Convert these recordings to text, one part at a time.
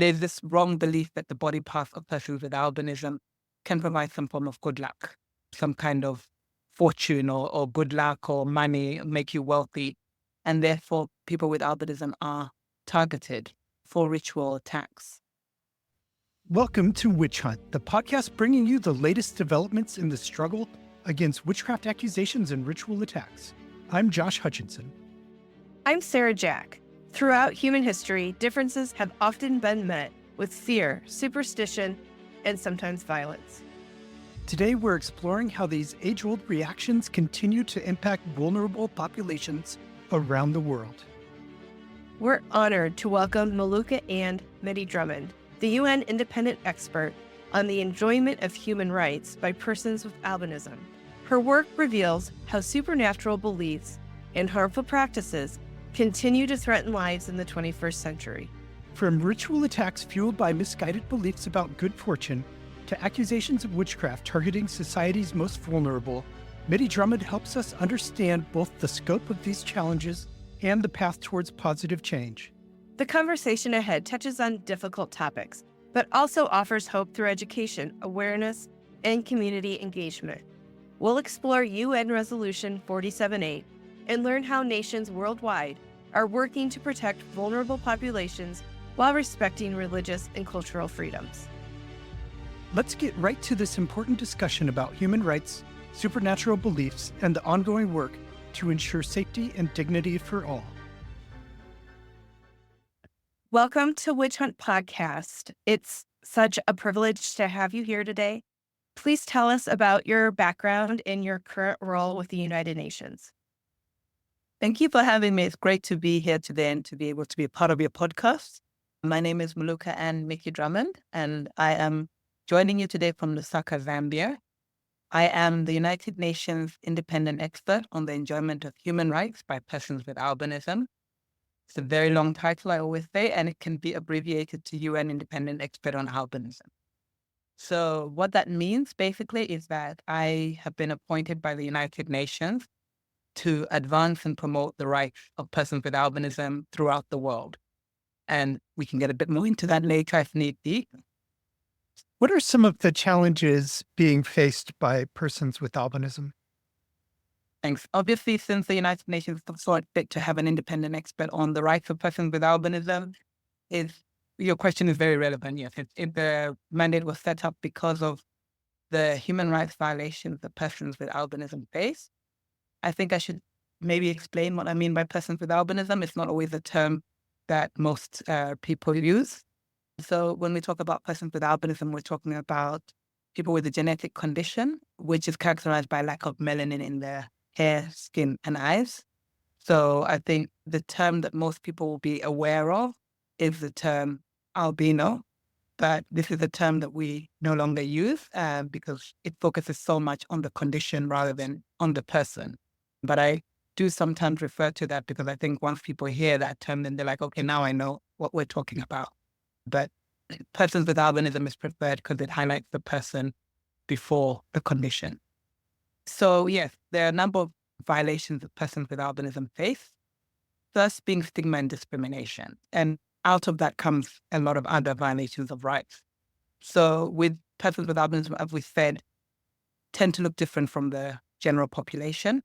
There's this wrong belief that the body parts of persons with albinism can provide some form of good luck, some kind of fortune or good luck or money, make you wealthy. And therefore, people with albinism are targeted for ritual attacks. Welcome to Witch Hunt, the podcast bringing you the latest developments in the struggle against witchcraft accusations and ritual attacks. I'm Josh Hutchinson. I'm Sarah Jack. Throughout human history, differences have often been met with fear, superstition, and sometimes violence. Today, we're exploring how these age-old reactions continue to impact vulnerable populations around the world. We're honored to welcome Maluka Ann Mitty Drummond, the UN independent expert on the enjoyment of human rights by persons with albinism. Her work reveals how supernatural beliefs and harmful practices continue to threaten lives in the 21st century. From ritual attacks fueled by misguided beliefs about good fortune to accusations of witchcraft targeting society's most vulnerable, Mitty Drummond helps us understand both the scope of these challenges and the path towards positive change. The conversation ahead touches on difficult topics, but also offers hope through education, awareness, and community engagement. We'll explore UN Resolution 47.8 and learn how nations worldwide are working to protect vulnerable populations while respecting religious and cultural freedoms. Let's get right to this important discussion about human rights, supernatural beliefs, and the ongoing work to ensure safety and dignity for all. Welcome to Witch Hunt Podcast. It's such a privilege to have you here today. Please tell us about your background and your current role with the United Nations. Thank you for having me. It's great to be here today and to be able to be a part of your podcast. My name is Maluka Ann Mitty Drummond, and I am joining you today from Lusaka, Zambia. I am the United Nations independent expert on the enjoyment of human rights by persons with albinism. It's a very long title, I always say, and it can be abbreviated to UN Independent Expert on Albinism. So what that means basically is that I have been appointed by the United Nations to advance and promote the rights of persons with albinism throughout the world. And we can get a bit more into that later if need be. What are some of the challenges being faced by persons with albinism? Thanks. Obviously, since the United Nations saw it fit to have an independent expert on the rights of persons with albinism, your question is very relevant. Yes, the mandate was set up because of the human rights violations that persons with albinism face. I think I should maybe explain what I mean by persons with albinism. It's not always a term that most people use. So when we talk about persons with albinism, we're talking about people with a genetic condition, which is characterized by lack of melanin in their hair, skin, and eyes. So I think the term that most people will be aware of is the term albino, but this is a term that we no longer use because it focuses so much on the condition rather than on the person. But I do sometimes refer to that because I think once people hear that term, then they're like, okay, now I know what we're talking about. But persons with albinism is preferred because it highlights the person before the condition. So yes, there are a number of violations that persons with albinism face. First being stigma and discrimination. And out of that comes a lot of other violations of rights. So with persons with albinism, as we said, tend to look different from the general population.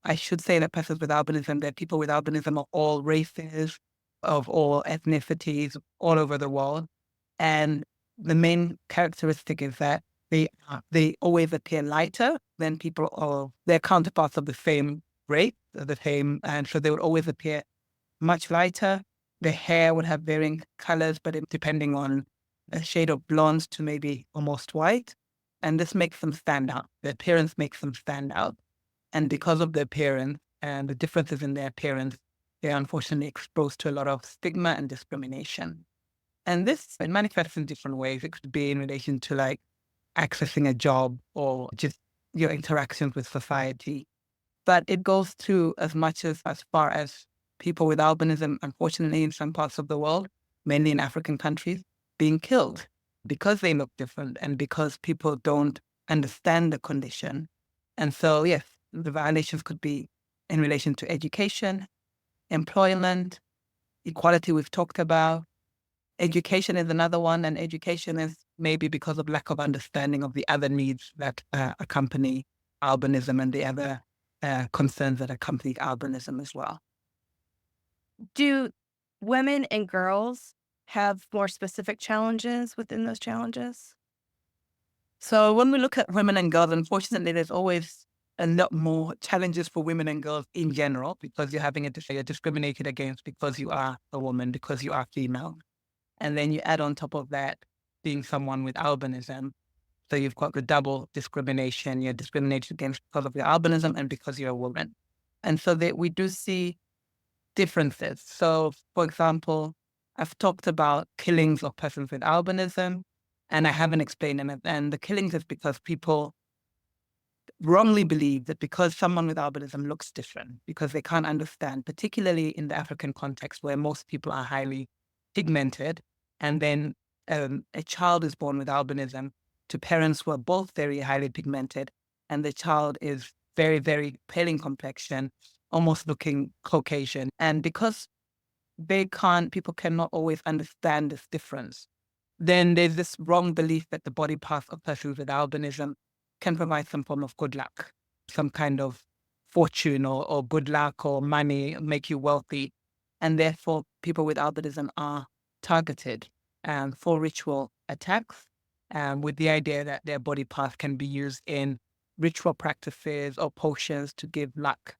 I should say that persons with albinism, that people with albinism of all races, of all ethnicities, all over the world. And the main characteristic is that they always appear lighter than people of their counterparts of the same race, and so they would always appear much lighter. The hair would have varying colors, but depending on a shade of blonde to maybe almost white. And this makes them stand out. The appearance makes them stand out. And because of the appearance and the differences in their appearance, they're unfortunately exposed to a lot of stigma and discrimination. And this, it manifests in different ways. It could be in relation to like accessing a job or just your interactions with society. But it goes to as far as people with albinism, unfortunately, in some parts of the world, mainly in African countries, being killed because they look different and because people don't understand the condition. And so, yes, the violations could be in relation to education, employment, equality we've talked about, Education is another one, and education is maybe because of lack of understanding of the other needs that accompany albinism and the other concerns that accompany albinism as well. Do women and girls have more specific challenges within those challenges? So when we look at women and girls, unfortunately, there's always a lot more challenges for women and girls in general because you're discriminated against because you are a woman, because you are female. And then you add on top of that being someone with albinism. So you've got the double discrimination. You're discriminated against because of your albinism and because you're a woman. And so we do see differences. So, for example, I've talked about killings of persons with albinism, and I haven't explained them. And the killings is because people wrongly believe that because someone with albinism looks different, because they can't understand, particularly in the African context where most people are highly pigmented, and then a child is born with albinism to parents who are both very highly pigmented, and the child is very, very pale in complexion, almost looking Caucasian. And because people cannot always understand this difference, then there's this wrong belief that the body parts of persons with albinism can provide some form of good luck, some kind of fortune or good luck or money, make you wealthy. And therefore, people with albinism are targeted for ritual attacks with the idea that their body parts can be used in ritual practices or potions to give luck.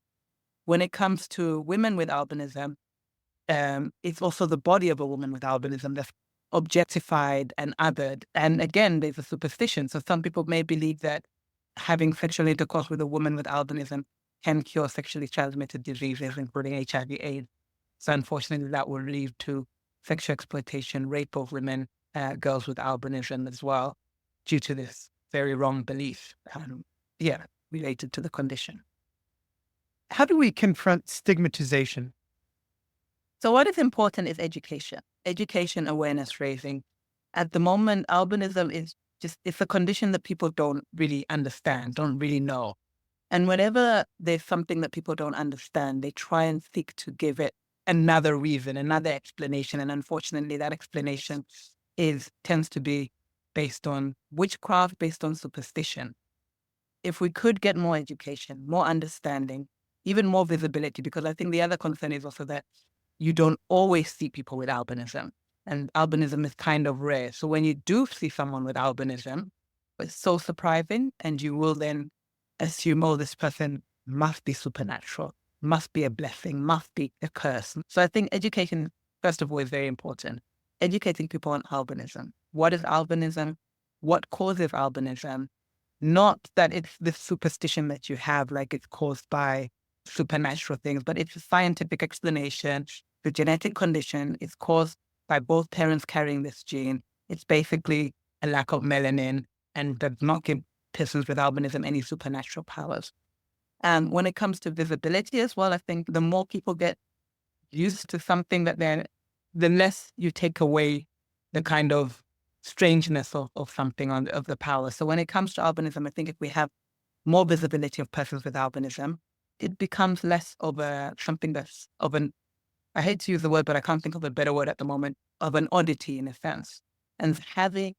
When it comes to women with albinism, it's also the body of a woman with albinism that's objectified and othered. And again, there's a superstition. So some people may believe that having sexual intercourse with a woman with albinism can cure sexually transmitted diseases, including HIV/AIDS. So unfortunately, that will lead to sexual exploitation, rape of women, girls with albinism as well, due to this very wrong belief, related to the condition. How do we confront stigmatization? So what is important is education, awareness raising. At the moment, albinism it's a condition that people don't really understand, don't really know. And whenever there's something that people don't understand, they try and seek to give it another reason, another explanation. And unfortunately, that explanation tends to be based on witchcraft, based on superstition. If we could get more education, more understanding, even more visibility, because I think the other concern is also that you don't always see people with albinism, and albinism is kind of rare. So when you do see someone with albinism, it's so surprising, and you will then assume, oh, this person must be supernatural, must be a blessing, must be a curse. So I think education, first of all, is very important. Educating people on albinism. What is albinism? What causes albinism? Not that it's this superstition that you have, like it's caused by supernatural things, but it's a scientific explanation. The genetic condition is caused by both parents carrying this gene. It's basically a lack of melanin and does not give persons with albinism any supernatural powers. And when it comes to visibility as well, I think the more people get used to something the less you take away the kind of strangeness of something of the power. So when it comes to albinism, I think if we have more visibility of persons with albinism, it becomes less of something that's I hate to use the word, but I can't think of a better word at the moment, of an oddity in a sense. And having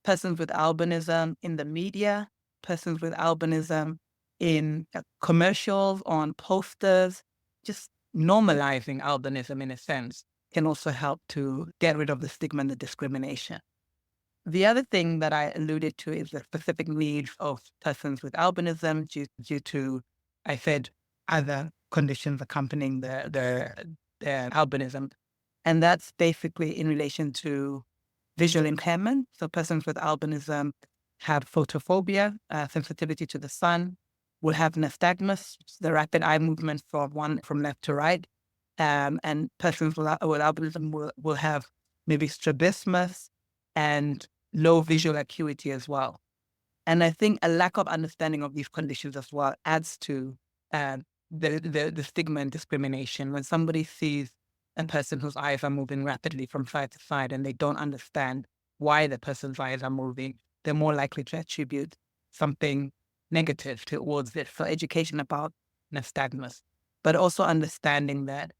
persons with albinism in the media, persons with albinism in commercials, on posters, just normalizing albinism in a sense can also help to get rid of the stigma and the discrimination. The other thing that I alluded to is the specific needs of persons with albinism due to, I said, other conditions accompanying the albinism. And that's basically in relation to visual impairment. So persons with albinism have photophobia, sensitivity to the sun, will have nystagmus, the rapid eye movement from left to right. And persons with albinism will have maybe strabismus and low visual acuity as well. And I think a lack of understanding of these conditions as well adds to the stigma and discrimination. When somebody sees a person whose eyes are moving rapidly from side to side and they don't understand why the person's eyes are moving, they're more likely to attribute something negative towards it. So education about nystagmus, but also understanding that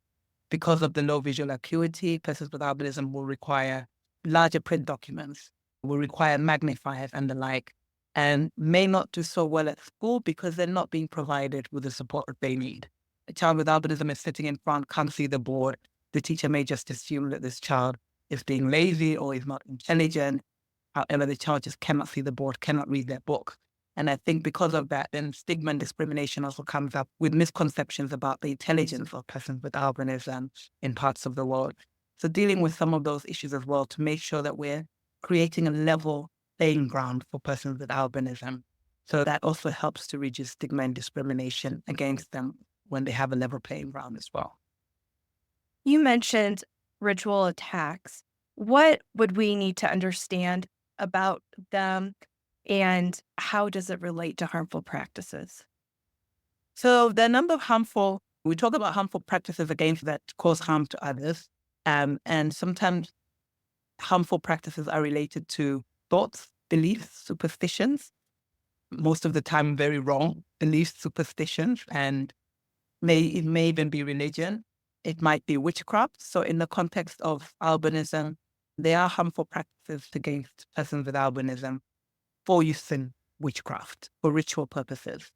because of the low visual acuity, persons with albinism will require larger print documents, will require magnifiers and the like, and may not do so well at school because they're not being provided with the support that they need. A child with albinism is sitting in front, can't see the board. The teacher may just assume that this child is being lazy or is not intelligent. However, the child just cannot see the board, cannot read their book. And I think because of that, then stigma and discrimination also comes up with misconceptions about the intelligence of persons with albinism in parts of the world. So dealing with some of those issues as well to make sure that we're creating a level playing ground for persons with albinism. So that also helps to reduce stigma and discrimination against them when they have a level playing ground as well. You mentioned ritual attacks. What would we need to understand about them, and how does it relate to harmful practices? So the number of we talk about harmful practices against that cause harm to others. And sometimes harmful practices are related to thoughts, beliefs, superstitions, most of the time very wrong beliefs, superstitions, and it may even be religion. It might be witchcraft. So in the context of albinism, there are harmful practices against persons with albinism for use in witchcraft, for ritual purposes.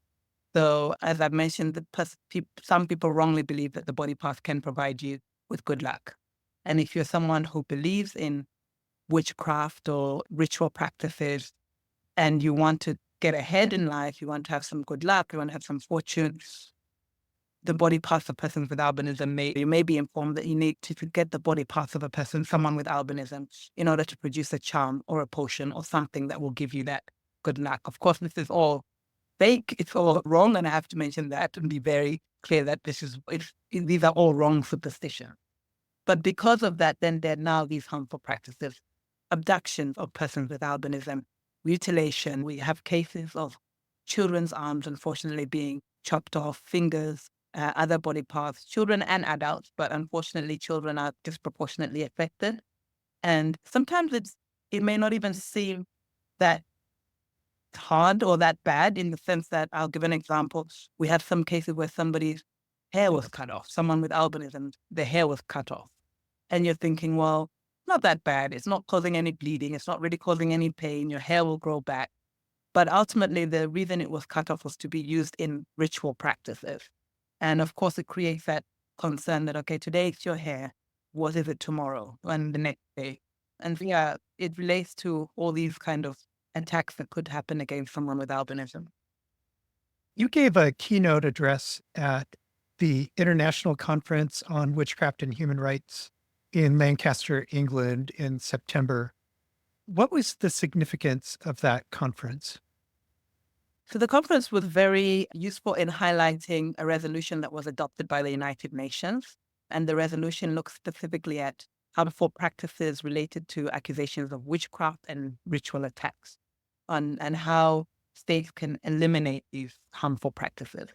So as I mentioned, some people wrongly believe that the body parts can provide you with good luck. And if you're someone who believes in witchcraft or ritual practices and you want to get ahead in life, you want to have some good luck, you want to have some fortune, the body parts of persons with albinism you may be informed that you need to get the body parts of someone with albinism, in order to produce a charm or a potion or something that will give you that good luck. Of course, this is all fake. It's all wrong. And I have to mention that and be very clear that these are all wrong superstitions. But because of that, then there are now these harmful practices, abductions of persons with albinism, mutilation. We have cases of children's arms, unfortunately, being chopped off, fingers, other body parts, children and adults, but unfortunately, children are disproportionately affected. And sometimes it may not even seem that hard or that bad, in the sense that I'll give an example. We have some cases where somebody's hair was cut off, someone with albinism, their hair was cut off. And you're thinking, well, not that bad. It's not causing any bleeding. It's not really causing any pain. Your hair will grow back. But ultimately, the reason it was cut off was to be used in ritual practices. And of course, it creates that concern that, okay, today it's your hair. What is it tomorrow and the next day? And yeah, it relates to all these kind of attacks that could happen against someone with albinism. You gave a keynote address at the International Conference on Witchcraft and Human Rights in Lancaster, England in September. What was the significance of that conference? So the conference was very useful in highlighting a resolution that was adopted by the United Nations. And the resolution looks specifically at harmful practices related to accusations of witchcraft and ritual attacks, and how states can eliminate these harmful practices.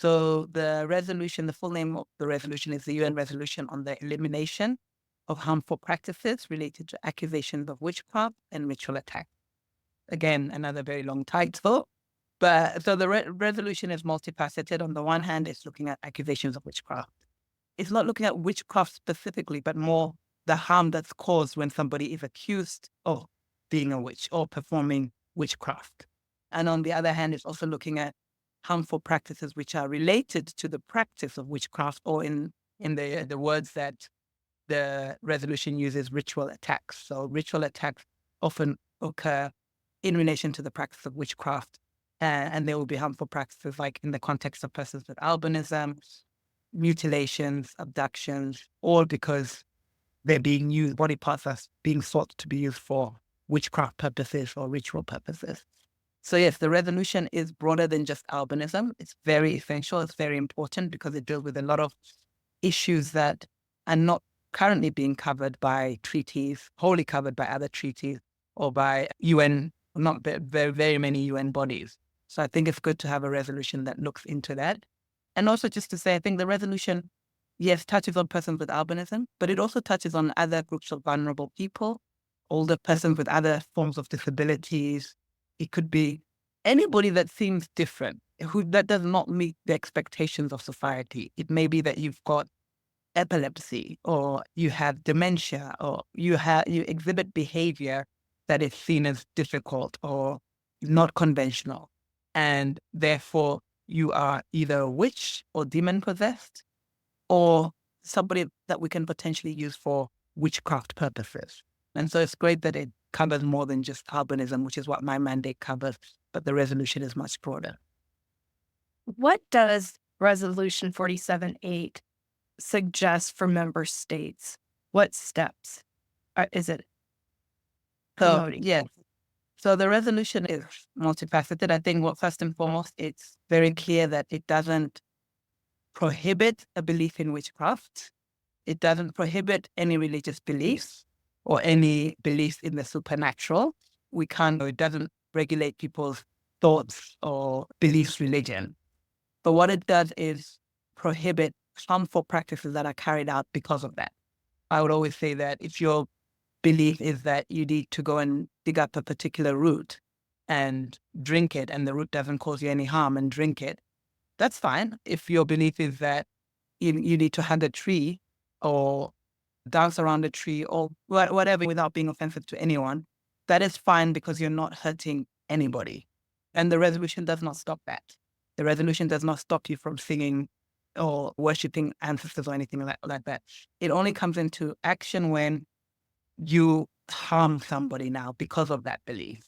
So the full name of the resolution is the UN Resolution on the Elimination of Harmful Practices Related to Accusations of Witchcraft and Ritual Attacks. Again, another very long title. But so the resolution is multifaceted. On the one hand, it's looking at accusations of witchcraft. It's not looking at witchcraft specifically, but more the harm that's caused when somebody is accused of being a witch or performing witchcraft. And on the other hand, it's also looking at harmful practices which are related to the practice of witchcraft, or in the words that the resolution uses, ritual attacks. So ritual attacks often occur in relation to the practice of witchcraft. And there will be harmful practices like in the context of persons with albinism, mutilations, abductions, all because they're being used, body parts are being sought to be used for witchcraft purposes or ritual purposes. So yes, the resolution is broader than just albinism. It's very essential. It's very important because it deals with a lot of issues that are not currently being covered by treaties, wholly covered by other treaties or by UN, not very, very many UN bodies. So I think it's good to have a resolution that looks into that. And also just to say, I think the resolution, yes, touches on persons with albinism, but it also touches on other groups of vulnerable people, older persons with other forms of disabilities. It could be anybody that seems different, that does not meet the expectations of society. It may be that you've got epilepsy, or you have dementia, or you exhibit behavior that is seen as difficult or not conventional, and therefore you are either a witch or demon possessed, or somebody that we can potentially use for witchcraft purposes. And so it's great that it covers more than just albinism, which is what my mandate covers, but the resolution is much broader. What does Resolution 47.8 suggest for member states? What steps is it promoting? Yes. So the resolution is multifaceted. I think first and foremost, it's very clear that it doesn't prohibit a belief in witchcraft. It doesn't prohibit any religious beliefs or any beliefs in the supernatural. It doesn't regulate people's thoughts or beliefs, religion. But what it does is prohibit harmful practices that are carried out because of that. I would always say that if your belief is that you need to go and dig up a particular root and drink it, and the root doesn't cause you any harm, and drink it, that's fine. If your belief is that you need to hug a tree or dance around a tree or whatever without being offensive to anyone, that is fine because you're not hurting anybody. And the resolution does not stop that. The resolution does not stop you from singing or worshiping ancestors or anything like that. It only comes into action when you harm somebody now because of that belief,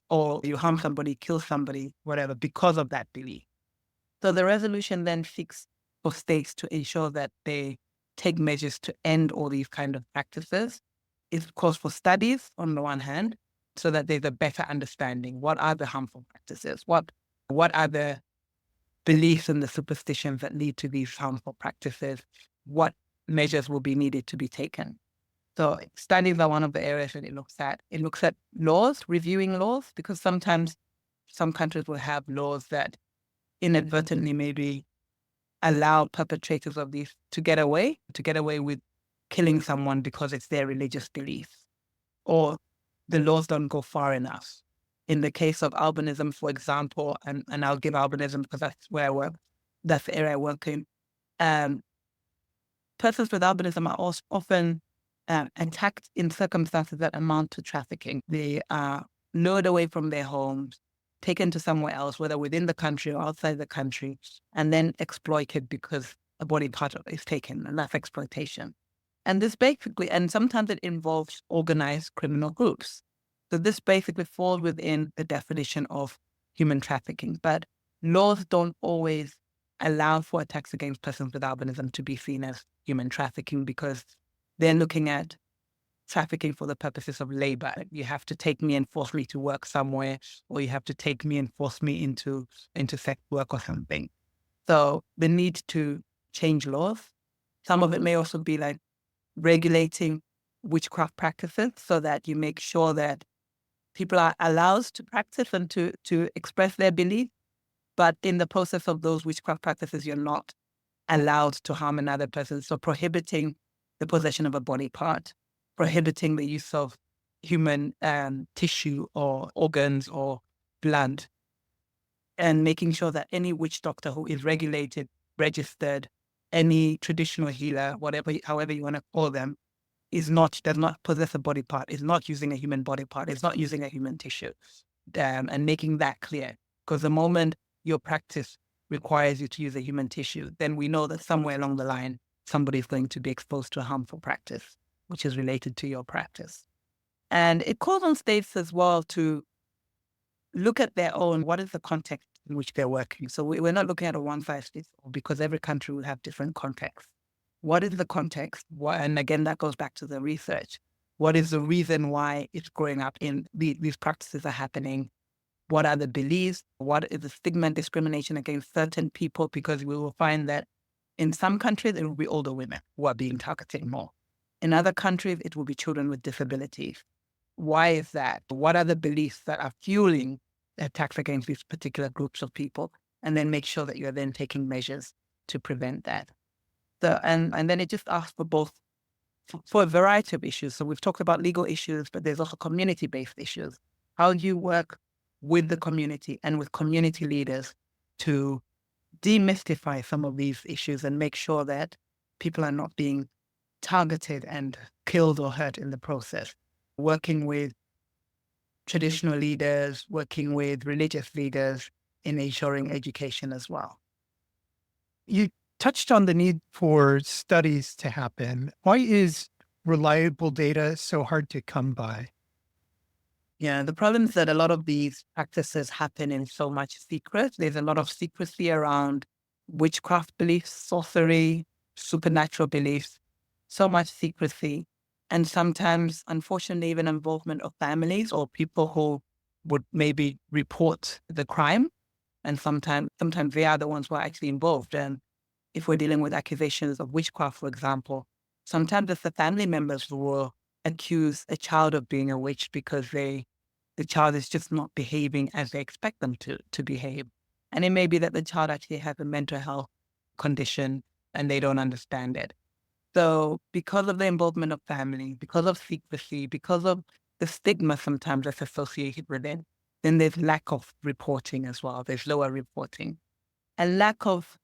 or you harm somebody, kill somebody, whatever, because of that belief. So the resolution then seeks for states to ensure that they take measures to end all these kind of practices. It calls for studies on the one hand, so that there's a better understanding. What are the harmful practices? What are the beliefs and the superstitions that lead to these harmful practices? What measures will be needed to be taken? So studies are one of the areas that it looks at. It looks at laws, reviewing laws, because sometimes some countries will have laws that inadvertently maybe allow perpetrators of these to get away with killing someone because it's their religious beliefs, or the laws don't go far enough. In the case of albinism, for example, and I'll give albinism because that's where I work, that's the area I work in. Persons with albinism are also often attacked in circumstances that amount to trafficking. They are lured away from their homes, taken to somewhere else, whether within the country or outside the country, and then exploited because a body part is taken, and that's exploitation. And this basically, and sometimes it involves organized criminal groups. So this basically falls within the definition of human trafficking. But laws don't always allow for attacks against persons with albinism to be seen as human trafficking, because they're looking at trafficking for the purposes of labor. You have to take me and force me to work somewhere, or you have to take me and force me into sex work or something. So the need to change laws. Some of it may also be like regulating witchcraft practices so that you make sure that people are allowed to practice and to express their belief. But in the process of those witchcraft practices, you're not allowed to harm another person. So prohibiting the possession of a body part, prohibiting the use of human tissue or organs or blood, and making sure that any witch doctor who is regulated, registered, any traditional healer, however you want to call them, does not possess a body part, is not using a human body part, is not using a human tissue, and making that clear. Because the moment your practice requires you to use a human tissue, then we know that somewhere along the line, somebody's going to be exposed to a harmful practice, which is related to your practice. And it calls on states as well to look at their own, what is the context in which they're working? So we're not looking at a one-size-fits-all, because every country will have different contexts. What is the context? And again, that goes back to the research. What is the reason why it's growing up in these practices are happening? What are the beliefs? What is the stigma and discrimination against certain people? Because we will find that in some countries, it will be older women who are being targeted more. In other countries, it will be children with disabilities. Why is that? What are the beliefs that are fueling attacks against these particular groups of people? And then make sure that you're then taking measures to prevent that. So, and then it just asks for both, for a variety of issues. So we've talked about legal issues, but there's also community-based issues. How do you work with the community and with community leaders to demystify some of these issues and make sure that people are not being targeted and killed or hurt in the process. Working with traditional leaders, working with religious leaders in ensuring education as well. You touched on the need for studies to happen. Why is reliable data so hard to come by? Yeah, the problem is that a lot of these practices happen in so much secret. There's a lot of secrecy around witchcraft beliefs, sorcery, supernatural beliefs, so much secrecy. And sometimes, unfortunately, even involvement of families or people who would maybe report the crime. And sometimes they are the ones who are actually involved. And if we're dealing with accusations of witchcraft, for example, sometimes it's the family members who will accuse a child of being a witch because the child is just not behaving as they expect them to behave. And it may be that the child actually has a mental health condition and they don't understand it. So because of the involvement of family, because of secrecy, because of the stigma sometimes that's associated with it, then there's lack of reporting as well. There's lower reporting. And lack of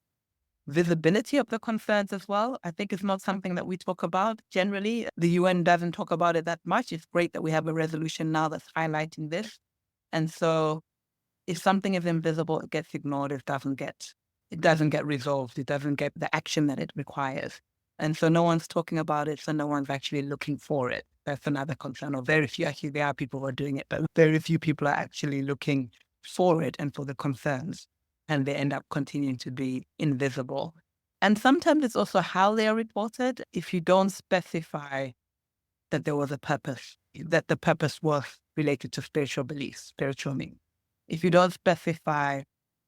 visibility of the concerns as well. I think it's not something that we talk about generally. The UN doesn't talk about it that much. It's great that we have a resolution now that's highlighting this. And so if something is invisible, it gets ignored, it doesn't get resolved, it doesn't get the action that it requires. And so no one's talking about it, so no one's actually looking for it. That's another concern. Or very few, actually, there are people who are doing it, but very few people are actually looking for it and for the concerns. And they end up continuing to be invisible. And sometimes it's also how they are reported. If you don't specify that there was a purpose, that the purpose was related to spiritual beliefs, spiritual meaning. If you don't specify,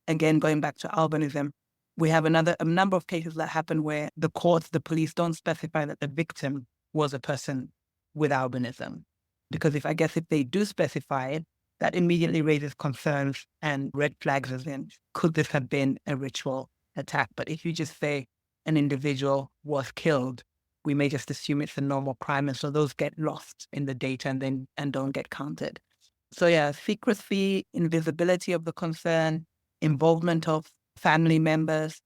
again, going back to albinism, we have a number of cases that happen where the courts, the police don't specify that the victim was a person with albinism. Because if they do specify it, that immediately raises concerns and red flags as in, could this have been a ritual attack? But if you just say an individual was killed, we may just assume it's a normal crime. And so those get lost in the data and don't get counted. So yeah, secrecy, invisibility of the concern, involvement of family members,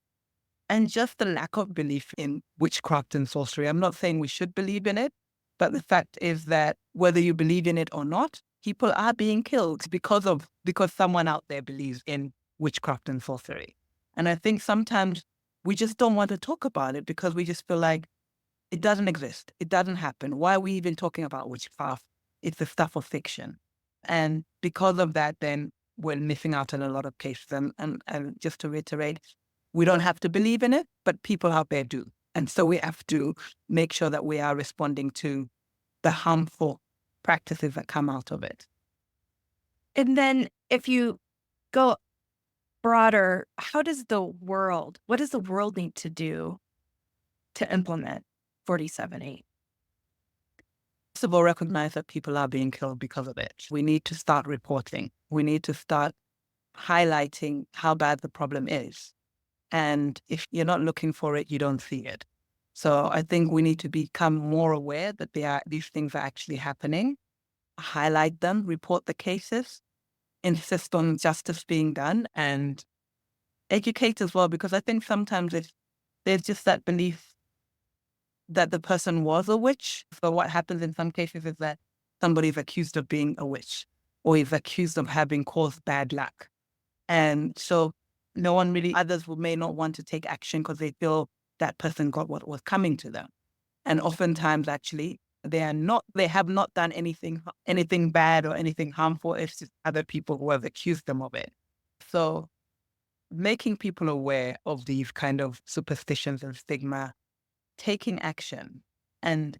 and just the lack of belief in witchcraft and sorcery. I'm not saying we should believe in it, but the fact is that whether you believe in it or not, people are being killed because someone out there believes in witchcraft and sorcery. And I think sometimes we just don't want to talk about it because we just feel like it doesn't exist. It doesn't happen. Why are we even talking about witchcraft? It's the stuff of fiction. And because of that, then we're missing out on a lot of cases. And just to reiterate, we don't have to believe in it, but people out there do. And so we have to make sure that we are responding to the harmful practices that come out of it. And then if you go broader, what does the world need to do to implement 47.8? First of all, recognize that people are being killed because of it. We need to start reporting. We need to start highlighting how bad the problem is. And if you're not looking for it, you don't see it. So I think we need to become more aware that these things are actually happening, highlight them, report the cases, insist on justice being done, and educate as well, because I think sometimes there's just that belief that the person was a witch. So what happens in some cases is that somebody is accused of being a witch or is accused of having caused bad luck. And so others may not want to take action because they feel that person got what was coming to them. And oftentimes, actually, they have not done anything bad or anything harmful. It's just other people who have accused them of it. So making people aware of these kind of superstitions and stigma, taking action and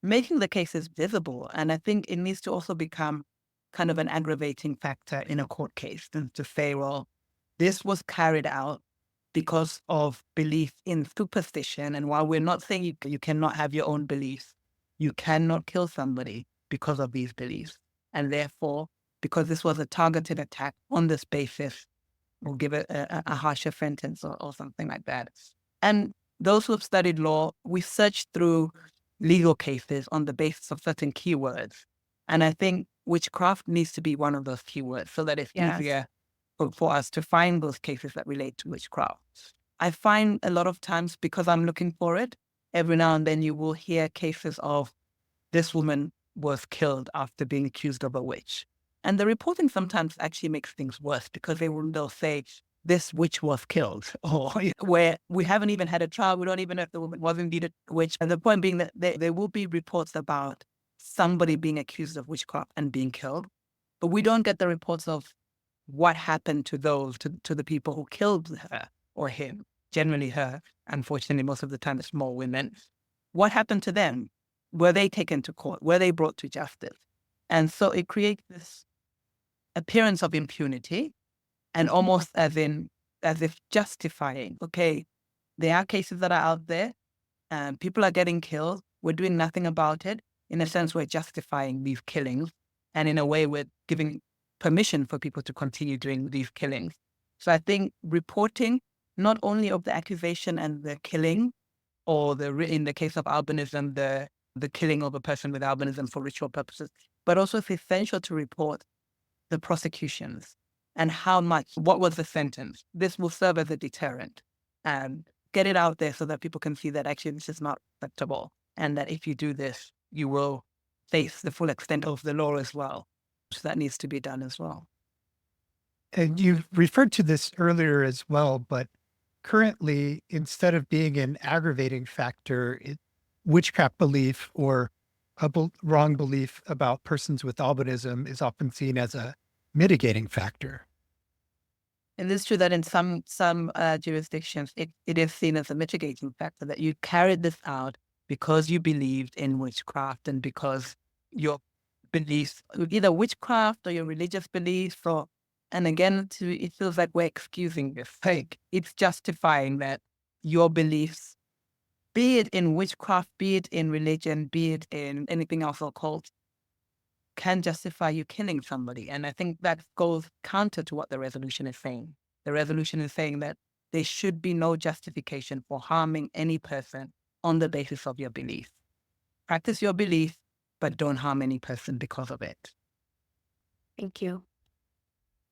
making the cases visible. And I think it needs to also become kind of an aggravating factor in a court case and to say, well, this was carried out because of belief in superstition. And while we're not saying you cannot have your own beliefs, you cannot kill somebody because of these beliefs. And therefore, because this was a targeted attack on this basis, we'll give it a harsher sentence or something like that. And those who have studied law, we search through legal cases on the basis of certain keywords. And I think witchcraft needs to be one of those keywords so that it's easier for us to find those cases that relate to witchcraft. I find a lot of times, because I'm looking for it, every now and then you will hear cases of this woman was killed after being accused of a witch. And the reporting sometimes actually makes things worse, because they'll say this witch was killed, or where we haven't even had a trial. We don't even know if the woman was indeed a witch. And the point being that there will be reports about somebody being accused of witchcraft and being killed, but we don't get the reports of what happened to those, to the people who killed her or him, generally her. Unfortunately, most of the time it's more women. What happened to them? Were they taken to court? Were they brought to justice? And so it creates this appearance of impunity, and almost as if justifying, okay, there are cases that are out there, and people are getting killed. We're doing nothing about it. In a sense, we're justifying these killings. And in a way, we're giving permission for people to continue doing these killings. So I think reporting not only of the accusation and the killing, or in the case of albinism, the killing of a person with albinism for ritual purposes, but also it's essential to report the prosecutions and what was the sentence. This will serve as a deterrent, and get it out there so that people can see that actually this is not acceptable, and that if you do this, you will face the full extent of the law as well. So that needs to be done as well. And you referred to this earlier as well, but currently, instead of being an aggravating factor, witchcraft belief or wrong belief about persons with albinism is often seen as a mitigating factor. And it's true that in some jurisdictions, it is seen as a mitigating factor, that you carried this out because you believed in witchcraft, and because your beliefs, either witchcraft or your religious beliefs, and again, it feels like we're excusing this. Like, it's justifying that your beliefs, be it in witchcraft, be it in religion, be it in anything else occult, can justify you killing somebody. And I think that goes counter to what the resolution is saying. The resolution is saying that there should be no justification for harming any person on the basis of your belief. Practice your belief, but don't harm any person because of it. Thank you.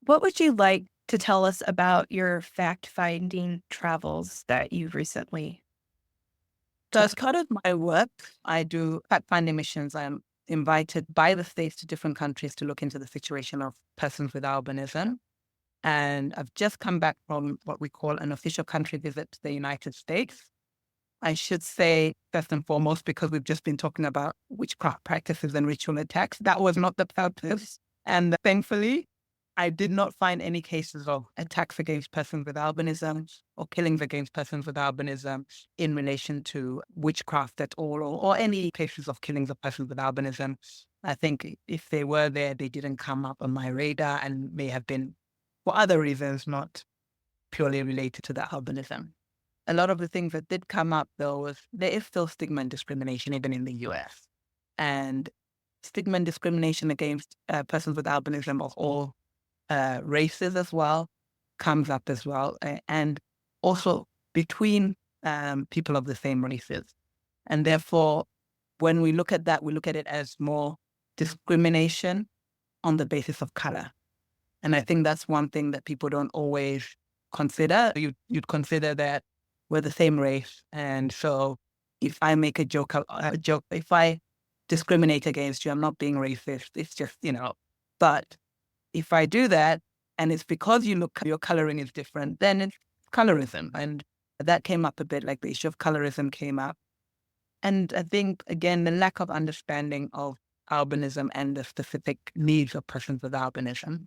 What would you like to tell us about your fact-finding travels that you've recently? So as part of my work, I do fact-finding missions. I'm invited by the states to different countries to look into the situation of persons with albinism. And I've just come back from what we call an official country visit to the United States. I should say, first and foremost, because we've just been talking about witchcraft practices and ritual attacks, that was not the purpose. And thankfully, I did not find any cases of attacks against persons with albinism or killings against persons with albinism in relation to witchcraft at all, or any cases of killings of persons with albinism. I think if they were there, they didn't come up on my radar, and may have been for other reasons, not purely related to the albinism. A lot of the things that did come up, though, there is still stigma and discrimination, even in the US. And stigma and discrimination against persons with albinism of all races as well comes up as well, and also between people of the same races. And therefore, when we look at that, we look at it as more discrimination on the basis of color. And I think that's one thing that people don't always consider. You'd consider that we're the same race, and so if I make a joke, if I discriminate against you, I'm not being racist. It's just, but if I do that, and it's because your coloring is different, then it's colorism. And that came up a bit, like the issue of colorism came up. And I think, again, the lack of understanding of albinism and the specific needs of persons with albinism.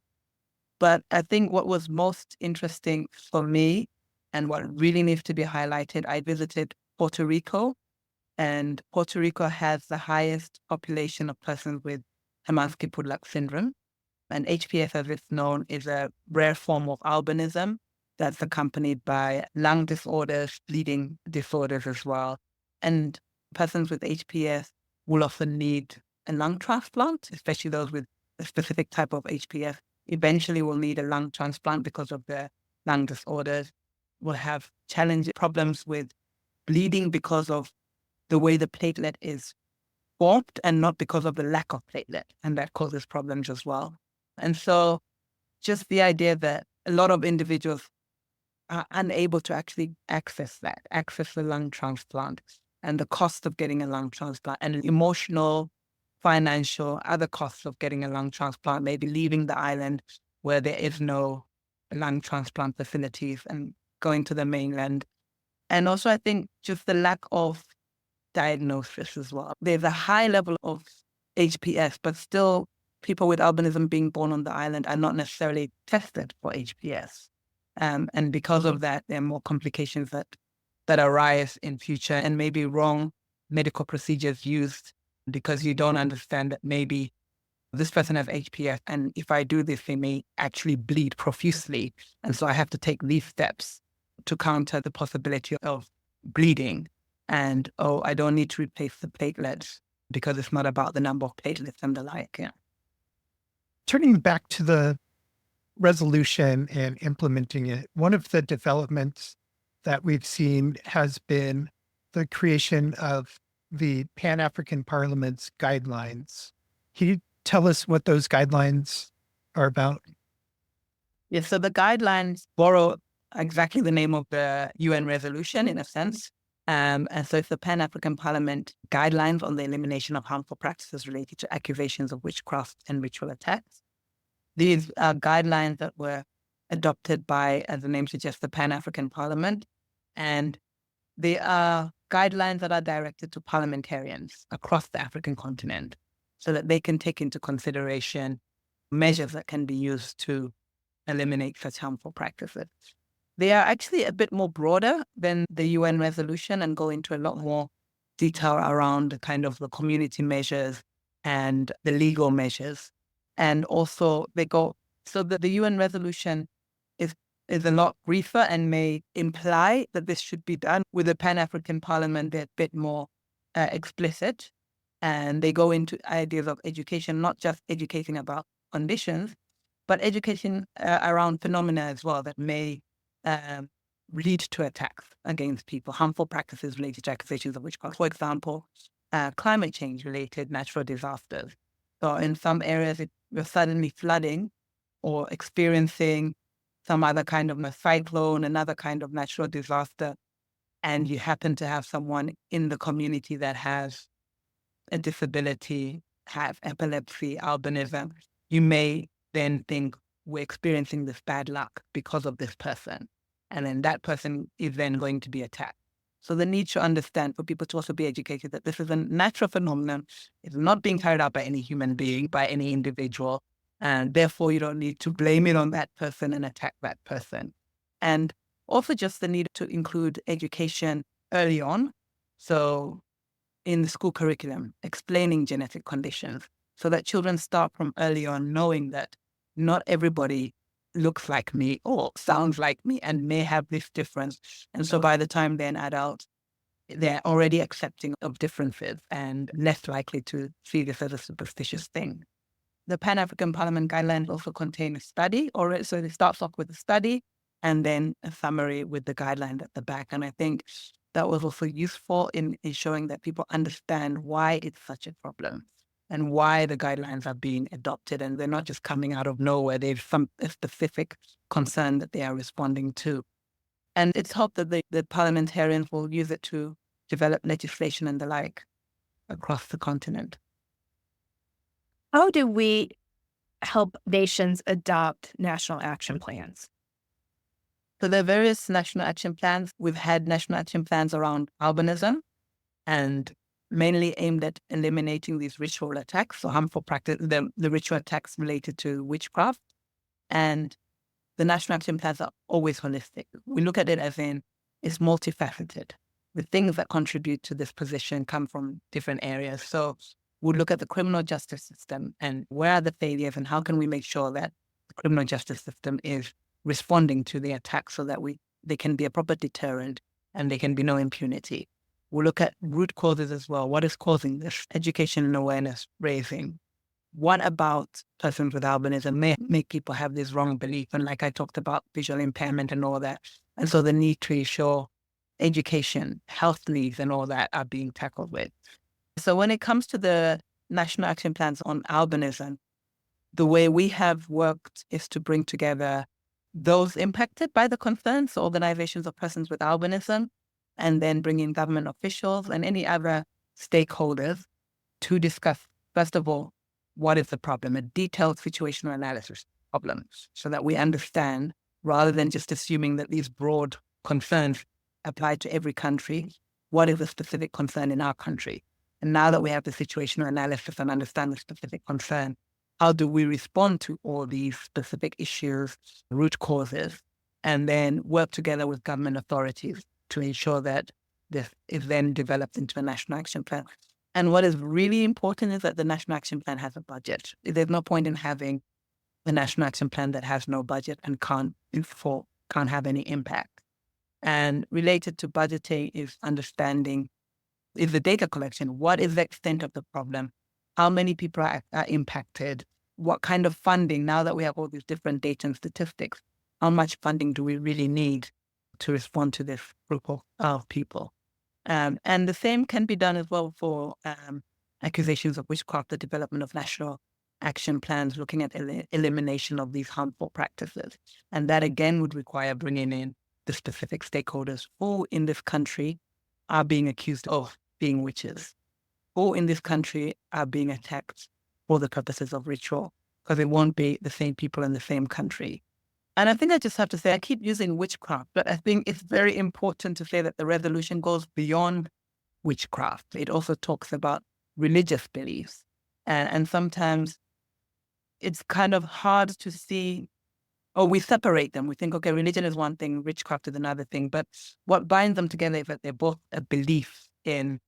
But I think what was most interesting for me, and what really needs to be highlighted, I visited Puerto Rico, and Puerto Rico has the highest population of persons with Hermansky-Pudlak syndrome. And HPS, as it's known, is a rare form of albinism that's accompanied by lung disorders, bleeding disorders as well. And persons with HPS will often need a lung transplant, especially those with a specific type of HPS. Eventually will need a lung transplant because of their lung disorders. Will have problems with bleeding because of the way the platelet is formed, and not because of the lack of platelet. And that causes problems as well. And so just the idea that a lot of individuals are unable to actually access the lung transplant and the cost of getting a lung transplant and emotional, financial, other costs of getting a lung transplant, maybe leaving the island where there is no lung transplant facilities and going to the mainland. And also, I think just the lack of diagnosis as well. There's a high level of HPS, but still people with albinism being born on the island are not necessarily tested for HPS. And because of that, there are more complications that arise in future, and maybe wrong medical procedures used because you don't understand that maybe this person has HPS, and if I do this, they may actually bleed profusely. And so I have to take these steps to counter the possibility of bleeding. And, I don't need to replace the platelets because it's not about the number of platelets and the like. Yeah. Turning back to the resolution and implementing it, one of the developments that we've seen has been the creation of the Pan-African Parliament's guidelines. Can you tell us what those guidelines are about? Yes, so the guidelines borrow exactly the name of the UN resolution in a sense. And so it's the Pan-African Parliament guidelines on the elimination of harmful practices related to accusations of witchcraft and ritual attacks. These are guidelines that were adopted by, as the name suggests, the Pan-African Parliament. And they are guidelines that are directed to parliamentarians across the African continent so that they can take into consideration measures that can be used to eliminate such harmful practices. They are actually a bit more broader than the UN resolution and go into a lot more detail around the kind of the community measures and the legal measures. And also so that the UN resolution is a lot briefer and may imply that this should be done. With the Pan-African Parliament, they're a bit more explicit, and they go into ideas of education, not just educating about conditions, but education around phenomena as well that may lead to attacks against people, harmful practices related to accusations of witchcraft. For example, climate change related natural disasters. So in some areas, you're suddenly flooding or experiencing some other kind of a cyclone, another kind of natural disaster, and you happen to have someone in the community that has a disability, have epilepsy, albinism, you may then think we're experiencing this bad luck because of this person. And then that person is then going to be attacked. So the need to understand for people to also be educated that this is a natural phenomenon. It's not being carried out by any human being, by any individual. And therefore, you don't need to blame it on that person and attack that person. And also just the need to include education early on. So in the school curriculum, explaining genetic conditions so that children start from early on knowing that not everybody looks like me or sounds like me and may have this difference. And so by the time they're an adult, they're already accepting of differences and less likely to see this as a superstitious thing. The Pan-African Parliament guidelines also contain a study, so it starts off with a study and then a summary with the guideline at the back. And I think that was also useful in showing that people understand why it's such a problem and why the guidelines are being adopted. And they're not just coming out of nowhere. There's a specific concern that they are responding to. And it's hoped that the parliamentarians will use it to develop legislation and the like across the continent. How do we help nations adopt national action plans? So there are various national action plans. We've had national action plans around albinism and mainly aimed at eliminating these ritual attacks, so harmful practice, the ritual attacks related to witchcraft. And the national action plans are always holistic. We look at it as in it's multifaceted. The things that contribute to this position come from different areas. So we'll look at the criminal justice system and where are the failures and how can we make sure that the criminal justice system is responding to the attacks so that they can be a proper deterrent and there can be no impunity. We'll look at root causes as well. What is causing this? Education and awareness raising. What about persons with albinism may make people have this wrong belief? And like I talked about, visual impairment and all that. And so the need to ensure education, health needs and all that are being tackled with. So when it comes to the national action plans on albinism, the way we have worked is to bring together those impacted by the concern, so organizations of persons with albinism, and then bring in government officials and any other stakeholders to discuss, first of all, what is the problem, a detailed situational analysis problem, so that we understand, rather than just assuming that these broad concerns apply to every country, what is the specific concern in our country? And now that we have the situational analysis and understand the specific concern, how do we respond to all these specific issues, root causes, and then work together with government authorities to ensure that this is then developed into a national action plan? And what is really important is that the national action plan has a budget. There's no point in having a national action plan that has no budget and can't have any impact. And related to budgeting is understanding, is the data collection. What is the extent of the problem? How many people are impacted? What kind of funding, now that we have all these different data and statistics, how much funding do we really need to respond to this group of people? And the same can be done as well for accusations of witchcraft, the development of national action plans, looking at elimination of these harmful practices. And that again would require bringing in the specific stakeholders who in this country are being accused of being witches, who in this country are being attacked for the purposes of ritual, because it won't be the same people in the same country. And I think I just have to say, I keep using witchcraft, but I think it's very important to say that the resolution goes beyond witchcraft. It also talks about religious beliefs. And sometimes it's kind of hard to see, or we separate them. We think, okay, religion is one thing, witchcraft is another thing. But what binds them together is that they're both a belief in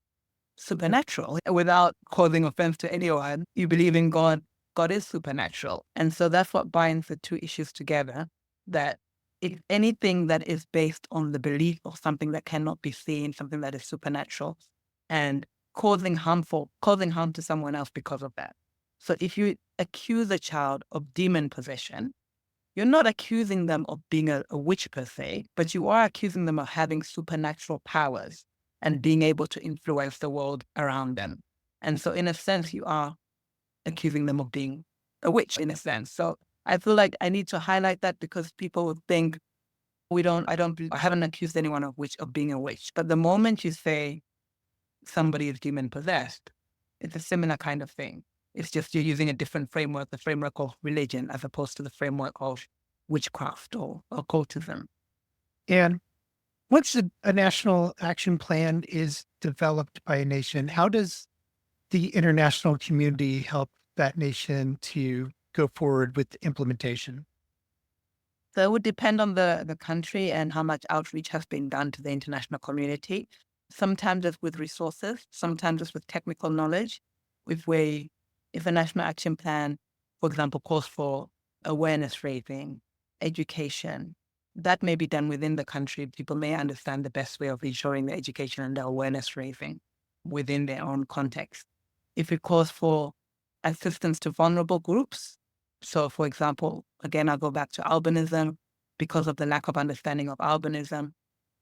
supernatural. Without causing offense to anyone, you believe in God. God is supernatural. And so that's what binds the two issues together, that if anything that is based on the belief of something that cannot be seen, something that is supernatural, and causing harm to someone else because of that. So if you accuse a child of demon possession, you're not accusing them of being a witch per se, but you are accusing them of having supernatural powers and being able to influence the world around them. And so in a sense, you are accusing them of being a witch in a sense. So I feel like I need to highlight that, because people would think I haven't accused anyone of being a witch. But the moment you say somebody is demon possessed, it's a similar kind of thing. It's just you're using a different framework, the framework of religion, as opposed to the framework of witchcraft or occultism. And once a national action plan is developed by a nation, how does the international community help that nation to go forward with the implementation? So it would depend on the country and how much outreach has been done to the international community. Sometimes it's with resources, sometimes it's with technical knowledge. If a national action plan, for example, calls for awareness raising, education, that may be done within the country. People may understand the best way of ensuring the education and the awareness raising within their own context. If it calls for assistance to vulnerable groups, so for example, again, I'll go back to albinism. Because of the lack of understanding of albinism,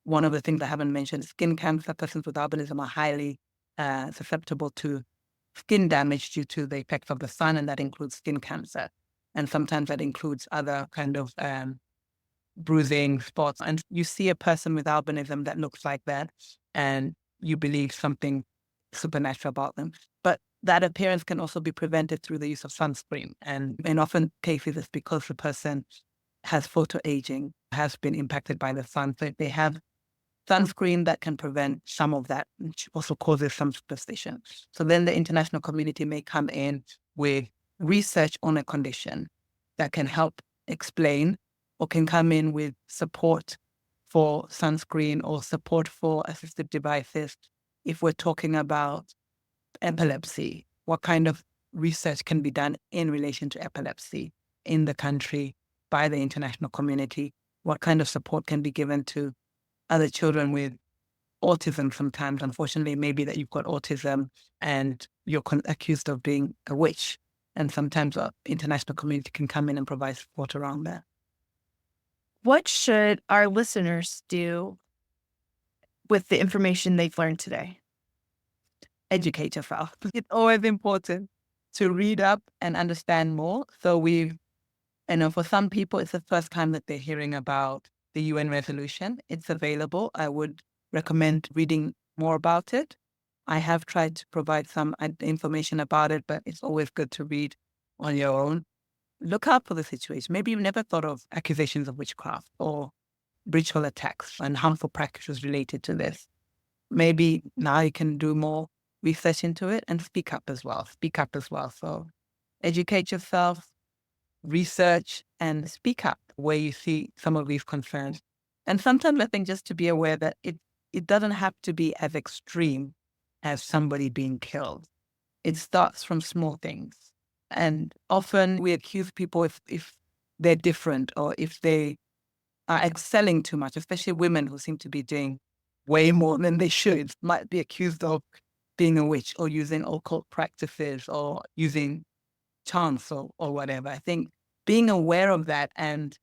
one of the things I haven't mentioned, skin cancer. Persons with albinism are highly susceptible to skin damage due to the effects of the sun, and that includes skin cancer. And sometimes that includes other kind of bruising, spots. And you see a person with albinism that looks like that, and you believe something supernatural about them. But that appearance can also be prevented through the use of sunscreen. And in often cases, it's because the person has photoaging, has been impacted by the sun. So they have sunscreen that can prevent some of that, which also causes some superstition. So then the international community may come in with research on a condition that can help explain, or can come in with support for sunscreen or support for assistive devices. If we're talking about epilepsy, what kind of research can be done in relation to epilepsy in the country by the international community? What kind of support can be given to other children with autism sometimes? Unfortunately, maybe that you've got autism and you're accused of being a witch. And sometimes the international community can come in and provide support around that. What should our listeners do with the information they've learned today? Educate yourself. It's always important to read up and understand more. So we've I know for some people, it's the first time that they're hearing about the UN resolution. It's available. I would recommend reading more about it. I have tried to provide some information about it, but it's always good to read on your own. Look out for the situation. Maybe you've never thought of accusations of witchcraft or ritual attacks and harmful practices related to this. Maybe now you can do more research into it and speak up as well. So educate yourself, research, and speak up where you see some of these concerns. And sometimes I think just to be aware that it doesn't have to be as extreme as somebody being killed. It starts from small things. And often we accuse people if they're different or if they are excelling too much, especially women who seem to be doing way more than they should, might be accused of being a witch or using occult practices or using chants or whatever. I think being aware of that and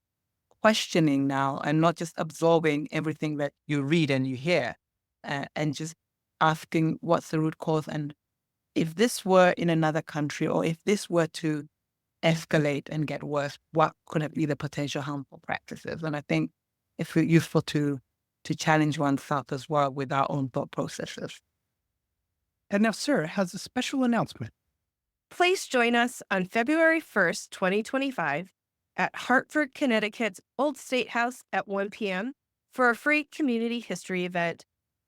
questioning now and not just absorbing everything that you read and you hear and just asking what's the root cause, and if this were in another country or if this were to escalate and get worse, what could be the potential harmful practices? And I think it's useful to challenge oneself as well with our own thought processes. And now Sarah has a special announcement. Please join us on February 1st, 2025 at Hartford, Connecticut's Old State House at 1 p.m. for a free community history event,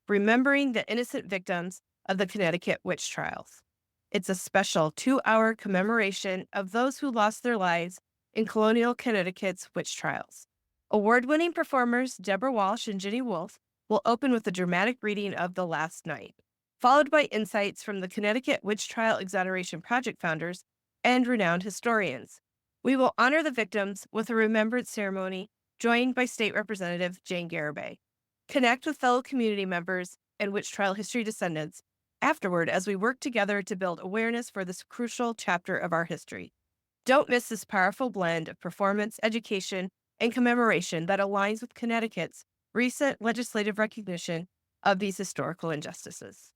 remembering the innocent victims of the Connecticut witch trials. It's a special 2-hour commemoration of those who lost their lives in colonial Connecticut's witch trials. Award-winning performers Deborah Walsh and Ginny Wolfe will open with a dramatic reading of The Last Night, followed by insights from the Connecticut Witch Trial Exoneration Project founders and renowned historians. We will honor the victims with a remembrance ceremony joined by State Representative Jane Garibay. Connect with fellow community members and witch trial history descendants afterward as we work together to build awareness for this crucial chapter of our history. Don't miss this powerful blend of performance, education, and commemoration that aligns with Connecticut's recent legislative recognition of these historical injustices.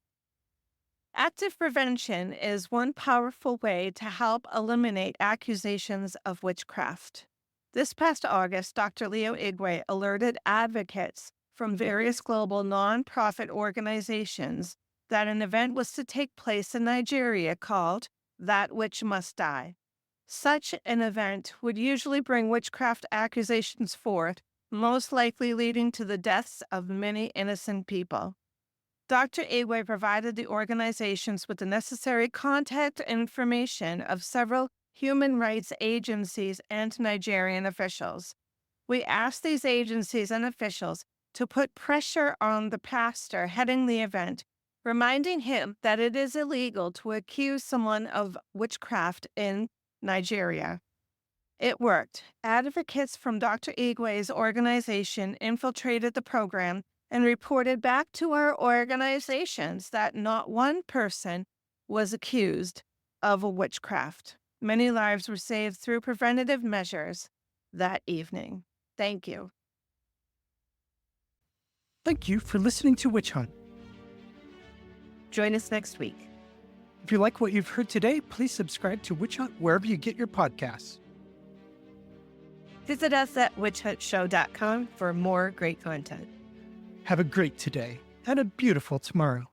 Active prevention is one powerful way to help eliminate accusations of witchcraft. This past August, Dr. Leo Igwe alerted advocates from various global nonprofit organizations that an event was to take place in Nigeria called That Witch Must Die. Such an event would usually bring witchcraft accusations forth, most likely leading to the deaths of many innocent people. Dr. Igwe provided the organizations with the necessary contact information of several human rights agencies and Nigerian officials. We asked these agencies and officials to put pressure on the pastor heading the event, reminding him that it is illegal to accuse someone of witchcraft in Nigeria. It worked. Advocates from Dr. Igwe's organization infiltrated the program and reported back to our organizations that not one person was accused of a witchcraft. Many lives were saved through preventative measures that evening. Thank you. Thank you for listening to Witch Hunt. Join us next week. If you like what you've heard today, please subscribe to Witch Hunt wherever you get your podcasts. Visit us at witchhuntshow.com for more great content. Have a great today and a beautiful tomorrow.